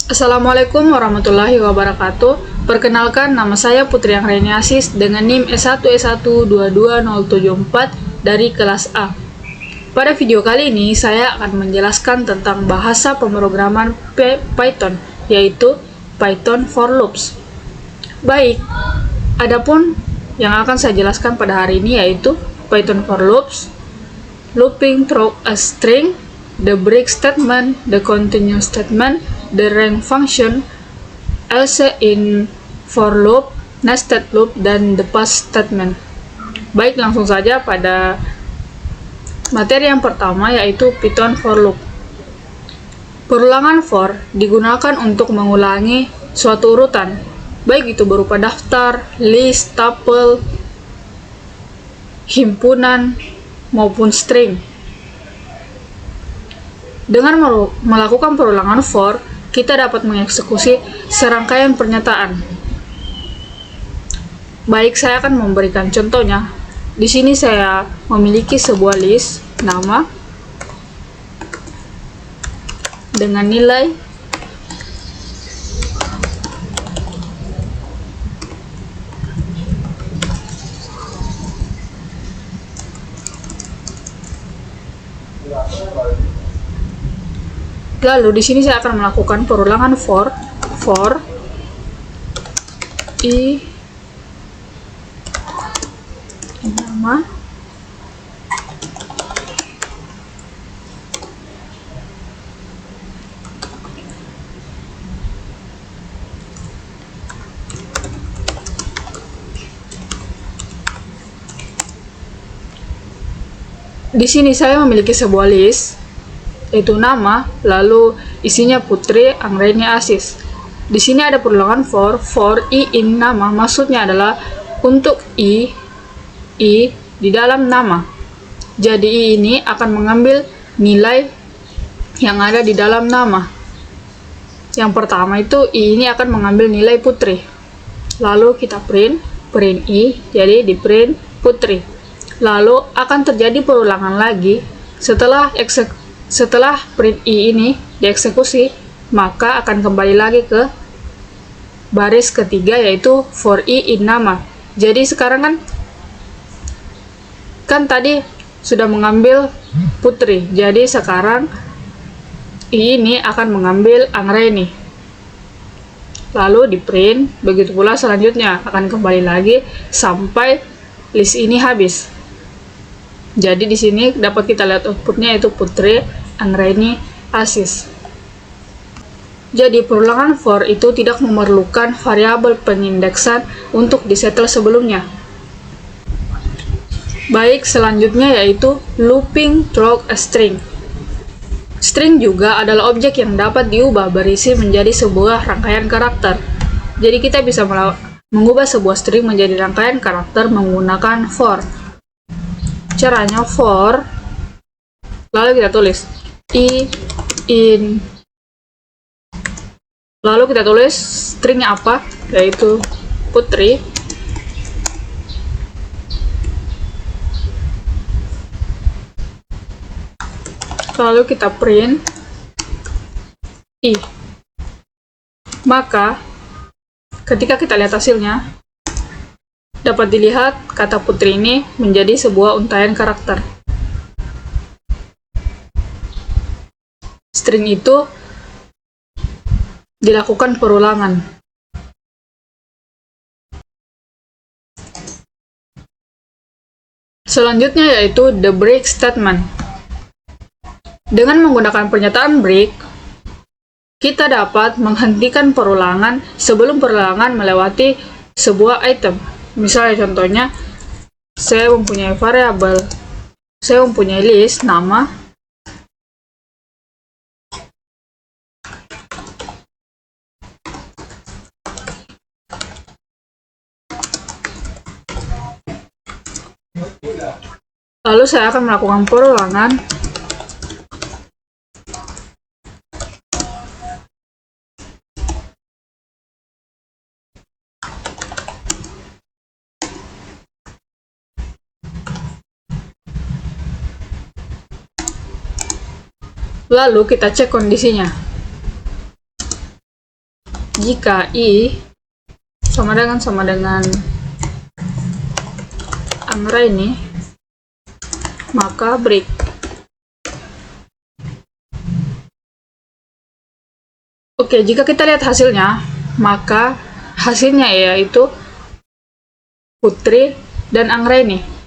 Assalamualaikum warahmatullahi wabarakatuh. Perkenalkan, nama saya Putri Anggraini Asis dengan NIM S1S1222074 dari kelas A. Pada video kali ini, saya akan menjelaskan tentang bahasa pemrograman Python, yaitu Python for Loops. Baik, adapun yang akan saya jelaskan pada hari ini yaitu Python for Loops, looping through a string, the break statement, the continue statement, the rank function, else in for loop, nested loop, dan the pass statement. Baik, langsung saja pada materi yang pertama yaitu Python for loop. Perulangan for digunakan untuk mengulangi suatu urutan, baik itu berupa daftar, list, tuple, himpunan, maupun string. Dengan melakukan perulangan for, kita dapat mengeksekusi serangkaian pernyataan. Baik, saya akan memberikan contohnya. Di sini saya memiliki sebuah list nama dengan nilai Lalu di sini saya akan melakukan perulangan for i nama di sini saya memiliki sebuah list yaitu nama, lalu isinya Putri Anggraini Asis. Di sini ada perulangan for i in nama, maksudnya adalah untuk i di dalam nama. Jadi i ini akan mengambil nilai yang ada di dalam nama. Yang pertama itu i ini akan mengambil nilai Putri. Lalu kita print i, jadi di print Putri. Lalu akan terjadi perulangan lagi setelah print i ini dieksekusi, maka akan kembali lagi ke baris ketiga yaitu for i in nama. Jadi sekarang kan tadi sudah mengambil Putri, jadi sekarang i ini akan mengambil Anggraini. Lalu di print, begitu pula selanjutnya akan kembali lagi sampai list ini habis. Jadi di sini dapat kita lihat outputnya yaitu Putri Anggraini Asis. Jadi perulangan for itu tidak memerlukan variabel pengindeksan untuk disetel sebelumnya. Baik, selanjutnya yaitu looping through a string. String juga adalah objek yang dapat diubah berisi menjadi sebuah rangkaian karakter. Jadi kita bisa mengubah sebuah string menjadi rangkaian karakter menggunakan for. Caranya for, lalu kita tulis i in, lalu kita tulis stringnya apa, yaitu Putri. Lalu kita print i. Maka ketika kita lihat hasilnya, dapat dilihat kata Putri ini menjadi sebuah untaian karakter. String itu dilakukan perulangan. Selanjutnya yaitu the break statement. Dengan menggunakan pernyataan break, kita dapat menghentikan perulangan sebelum perulangan melewati sebuah item. Misalnya contohnya, saya mempunyai variabel, saya mempunyai list nama, lalu saya akan melakukan perulangan lalu kita cek kondisinya. jika I sama dengan Anggraini, maka break. Oke, jika kita lihat hasilnya, maka hasilnya yaitu Putri dan Anggraini.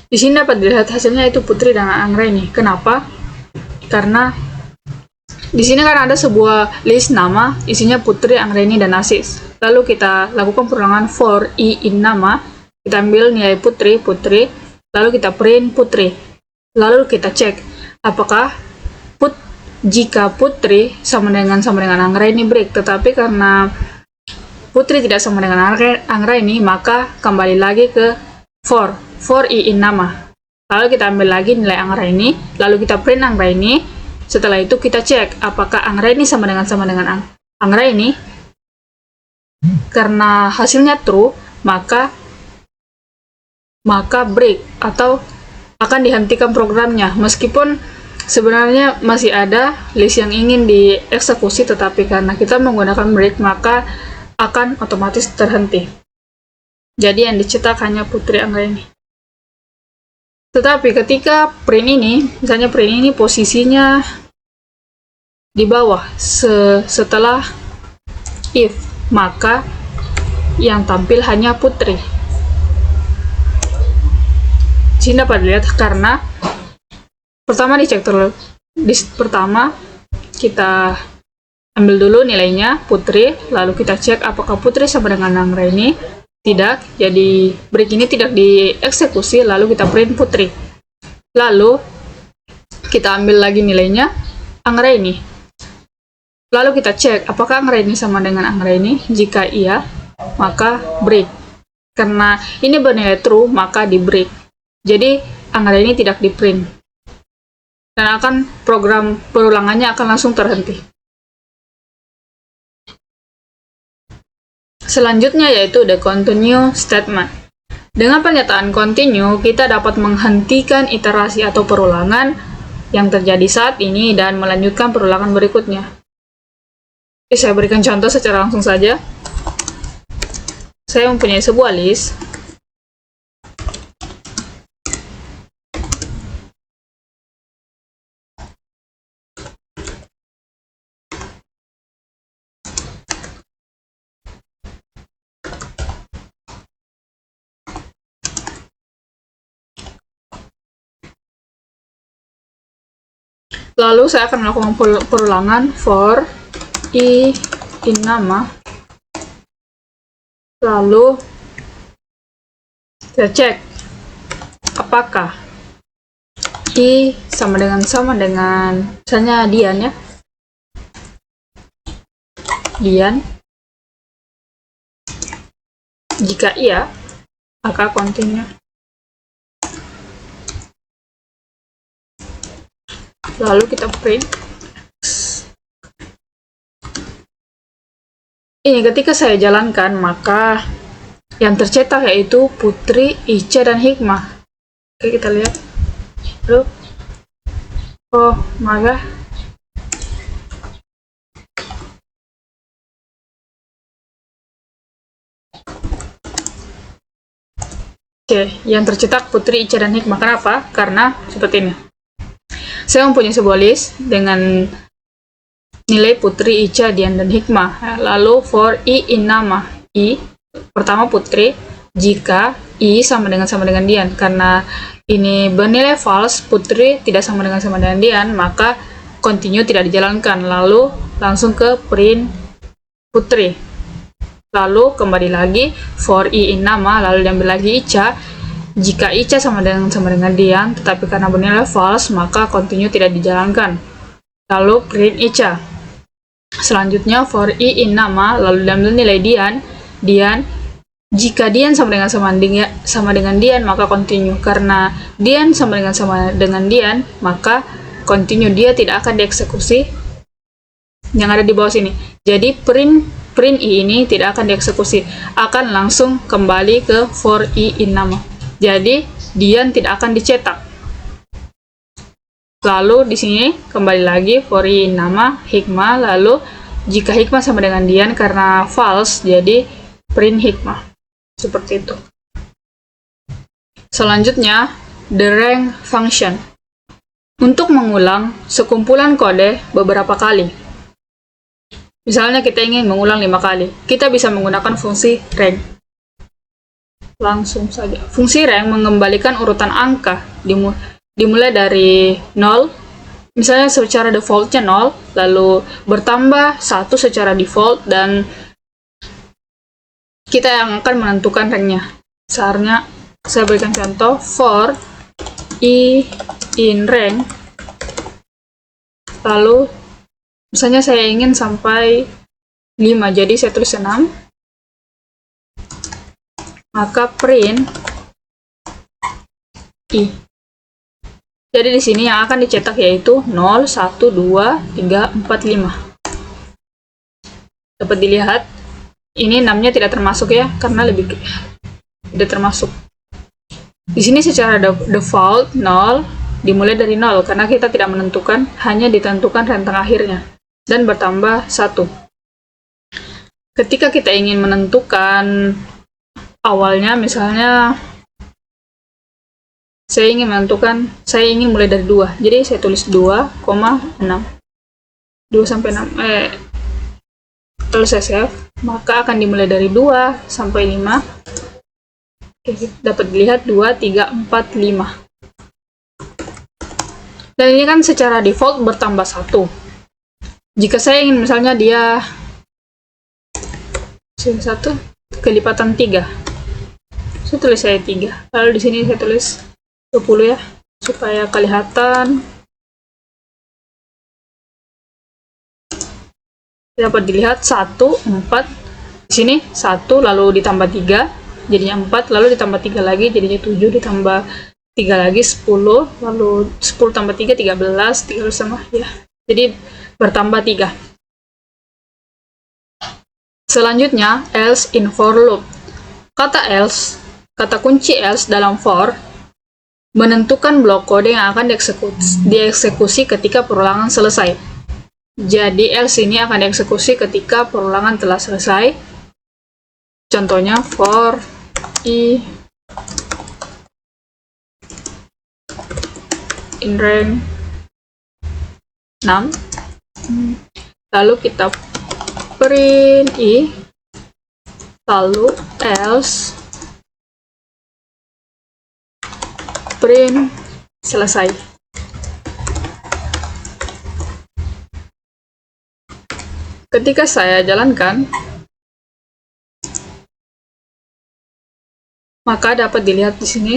Di sini dapat dilihat hasilnya itu Putri dan Anggraini. Kenapa? Karena di sini kan ada sebuah list nama, isinya Putri, Anggraini, dan Aziz. Lalu kita lakukan perulangan for I in nama, kita ambil nilai Putri, lalu kita print Putri. Lalu kita cek apakah jika Putri sama dengan Anggraini break, tetapi karena Putri tidak sama dengan Anggraini, maka kembali lagi ke for I in nama. Lalu kita ambil lagi nilai Anggraini, lalu kita print Anggraini. Setelah itu kita cek apakah Anggraini sama dengan Anggraini. Karena hasilnya true, maka break atau akan dihentikan programnya. Meskipun sebenarnya masih ada list yang ingin dieksekusi, tetapi karena kita menggunakan break, maka akan otomatis terhenti. Jadi yang dicetak hanya Putri, Anggraini. Tetapi ketika print ini, misalnya print ini posisinya di bawah setelah if, maka yang tampil hanya Putri. Sini dapat dilihat karena pertama dicek terus. Pertama kita ambil dulu nilainya Putri, lalu kita cek apakah Putri sama dengan Anggraini. Tidak, jadi break ini tidak dieksekusi, lalu kita print Putri. Lalu kita ambil lagi nilainya Anggraini. Lalu kita cek apakah Anggraini sama dengan Anggraini. Jika iya, maka break. Karena ini bernilai true, maka di break. Jadi Anggraini tidak di print. Dan program perulangannya akan langsung terhenti. Selanjutnya yaitu the continue statement. Dengan pernyataan continue, kita dapat menghentikan iterasi atau perulangan yang terjadi saat ini dan melanjutkan perulangan berikutnya. Oke, saya berikan contoh secara langsung saja. Saya mempunyai sebuah list. Lalu saya akan melakukan perulangan for I in nama. Lalu saya cek apakah I sama dengan misalnya Dian ya. Dian. Jika iya, maka continue. Lalu kita print. Ini ketika saya jalankan, maka yang tercetak yaitu Putri, Ica, dan Hikmah. Oke, kita lihat. Lalu, oh, maka yang tercetak Putri, Ica, dan Hikmah. Kenapa? Karena seperti ini. Saya mempunyai sebuah list dengan nilai Putri, Ica, Dian, dan Hikmah. Lalu for I in nama. I, pertama Putri, jika I sama dengan Dian. Karena ini bernilai false, Putri tidak sama dengan Dian, maka continue tidak dijalankan. Lalu langsung ke print Putri. Lalu kembali lagi for I in nama, lalu diambil lagi Ica. Jika Ica sama dengan Dian, tetapi karena bernilai false, maka continue tidak dijalankan. Lalu print Ica. Selanjutnya for I in nama, lalu diambil nilai Dian. Dian. Jika Dian sama dengan Dian, maka continue. Karena Dian sama dengan Dian, maka continue. Dia tidak akan dieksekusi yang ada di bawah sini. Jadi print i ini tidak akan dieksekusi, akan langsung kembali ke for i in nama. Jadi Dian tidak akan dicetak. Lalu di sini kembali lagi for i in nama hikmah. Lalu jika hikmah sama dengan Dian, karena false, jadi print hikmah. Seperti itu. Selanjutnya, the rank function. Untuk mengulang sekumpulan kode beberapa kali. Misalnya kita ingin mengulang 5 kali, kita bisa menggunakan fungsi rank. Langsung saja. Fungsi rank mengembalikan urutan angka dimulai dari 0, misalnya secara defaultnya 0, lalu bertambah 1 secara default, dan kita yang akan menentukan ranknya. Misalnya, saya berikan contoh, for i in rank, lalu misalnya saya ingin sampai 5, jadi saya tulis 6, maka print i. Jadi di sini yang akan dicetak yaitu 0, 1, 2, 3, 4, 5. Dapat dilihat, ini 6-nya tidak termasuk ya, karena tidak termasuk. Di sini secara default 0, dimulai dari 0, karena kita tidak menentukan, hanya ditentukan rentang akhirnya. Dan bertambah 1. Ketika kita ingin menentukan awalnya, misalnya saya ingin mulai dari 2, jadi saya tulis 2,6. 2 sampai 6, lalu saya save, maka akan dimulai dari 2 sampai 5. Oke, dapat dilihat 2, 3, 4, 5. Dan ini kan secara default bertambah 1. Jika saya ingin misalnya dia 1 kelipatan 3, saya tulis 3. Lalu di sini saya tulis 20 ya, supaya kelihatan. Dapat dilihat 1, 4. Di sini 1 lalu ditambah 3, jadinya 4, lalu ditambah 3 lagi, jadinya 7, ditambah 3 lagi 10, lalu 10 tambah 3, 13, 3 sama ya. Jadi bertambah 3. Selanjutnya, else in for loop. Kata kunci else dalam for menentukan blok kode yang akan dieksekusi ketika perulangan selesai. Jadi else ini akan dieksekusi ketika perulangan telah selesai. Contohnya for i in rank 6, lalu kita print i, lalu else print selesai. Ketika saya jalankan, maka dapat dilihat di sini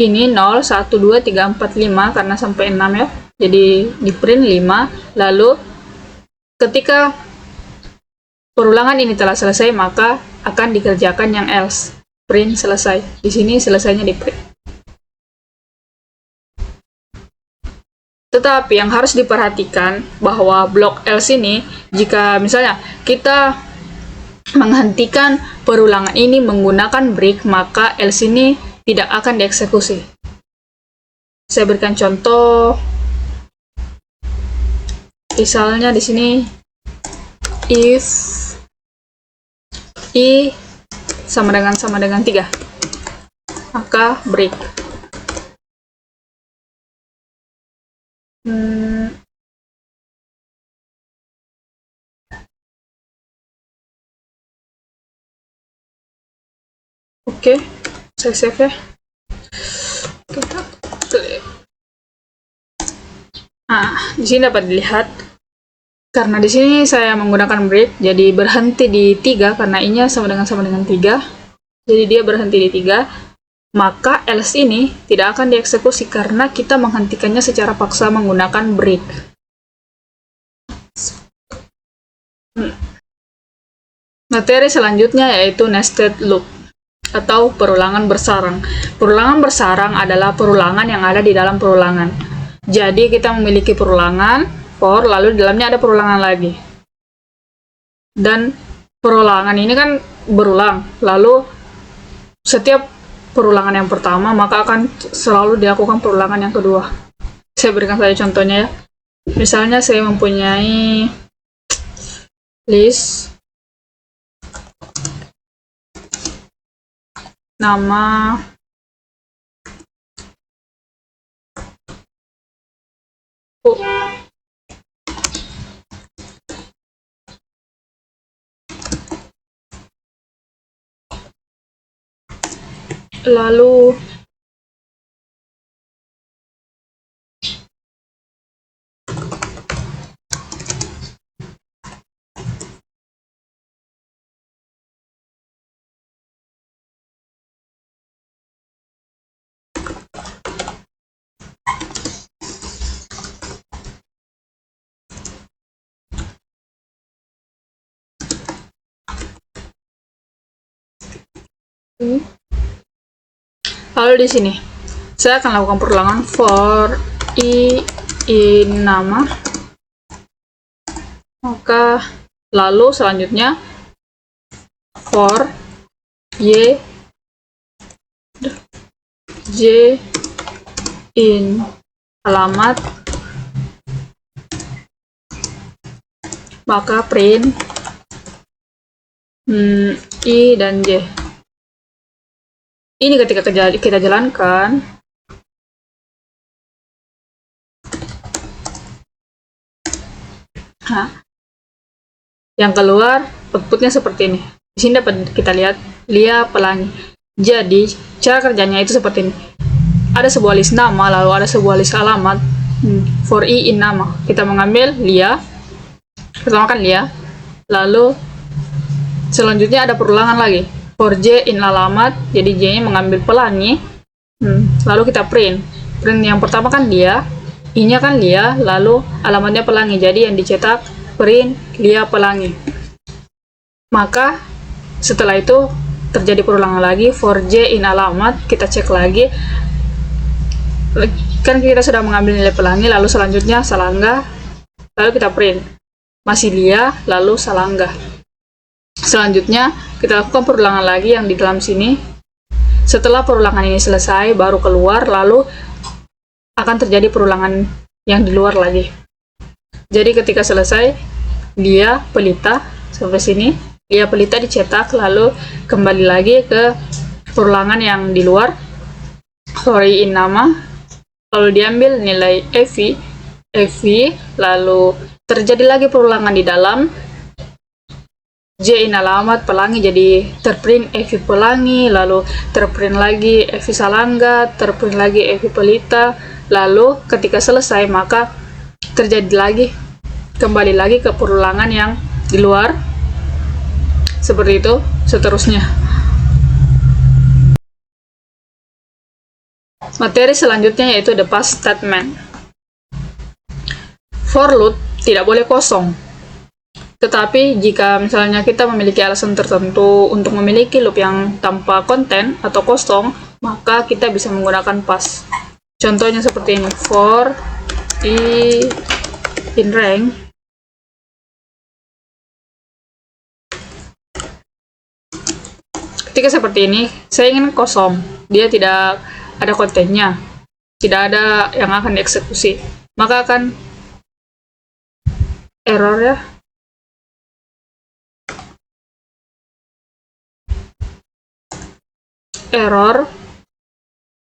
ini 0, 1, 2, 3, 4, 5 karena sampai 6 ya. Jadi di print 5, lalu ketika perulangan ini telah selesai, maka akan dikerjakan yang else, print selesai. Di sini selesainya di print. Tetapi yang harus diperhatikan bahwa blok else ini, jika misalnya kita menghentikan perulangan ini menggunakan break, maka else ini tidak akan dieksekusi. Saya berikan contoh. Misalnya di sini if i sama dengan 3, maka break. Oke, saya save ya. Nah, di sini dapat dilihat, karena di sini saya menggunakan break, jadi berhenti di 3 karena i-nya sama dengan 3. Jadi dia berhenti di 3, maka else ini tidak akan dieksekusi karena kita menghentikannya secara paksa menggunakan break. Materi selanjutnya yaitu nested loop atau perulangan bersarang. Perulangan bersarang adalah perulangan yang ada di dalam perulangan. Jadi kita memiliki perulangan for, lalu di dalamnya ada perulangan lagi. Dan perulangan ini kan berulang, lalu setiap perulangan yang pertama maka akan selalu dilakukan perulangan yang kedua. Saya berikan saja contohnya ya. Misalnya saya mempunyai list nama lalu di sini saya akan lakukan perulangan for i in nama, maka lalu selanjutnya for y j in alamat, maka print i dan j. Ini ketika kita jalankan, yang keluar outputnya seperti ini. Di sini dapat kita lihat Lia Pelangi. Jadi cara kerjanya itu seperti ini. Ada sebuah list nama, lalu ada sebuah list alamat. For i in nama, kita mengambil Lia, pertama kan Lia, lalu selanjutnya ada perulangan lagi. For j in alamat, jadi j-nya mengambil Pelangi, lalu kita print yang pertama kan Lia, i-nya kan Lia, lalu alamatnya Pelangi, jadi yang dicetak print Lia Pelangi. Maka setelah itu terjadi perulangan lagi, for j in alamat, kita cek lagi, kan kita sudah mengambil nilai Pelangi, lalu selanjutnya Salangga, lalu kita print masih Lia, lalu Salangga. Selanjutnya kita lakukan perulangan lagi yang di dalam sini. Setelah perulangan ini selesai baru keluar, lalu akan terjadi perulangan yang di luar lagi. Jadi ketika selesai Lia Pelita sampai sini, Lia Pelita dicetak, lalu kembali lagi ke perulangan yang di luar, for i in nama, lalu diambil nilai Evi, lalu terjadi lagi perulangan di dalam, J in alamat Pelangi, jadi terprint Evi Pelangi, lalu terprint lagi Evi Salangga, terprint lagi Evi Pelita, lalu ketika selesai maka terjadi lagi, kembali lagi ke perulangan yang di luar, seperti itu seterusnya. Materi selanjutnya yaitu the past statement. For loop tidak boleh kosong. Tetapi jika misalnya kita memiliki alasan tertentu untuk memiliki loop yang tanpa konten atau kosong, maka kita bisa menggunakan past. Contohnya seperti ini, for i in rank, ketika seperti ini, saya ingin kosong, dia tidak ada kontennya, tidak ada yang akan dieksekusi, maka akan error ya. Error.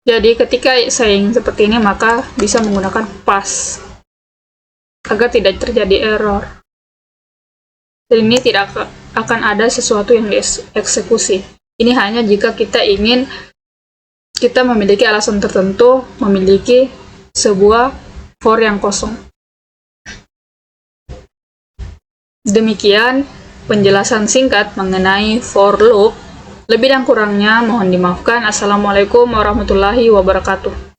Jadi ketika saya ingin seperti ini, maka bisa menggunakan pass agar tidak terjadi error. Dan ini tidak akan ada sesuatu yang dieksekusi. Ini hanya jika kita memiliki alasan tertentu, memiliki sebuah for yang kosong. Demikian penjelasan singkat mengenai for loop. Lebih dan kurangnya mohon dimaafkan. Assalamualaikum warahmatullahi wabarakatuh.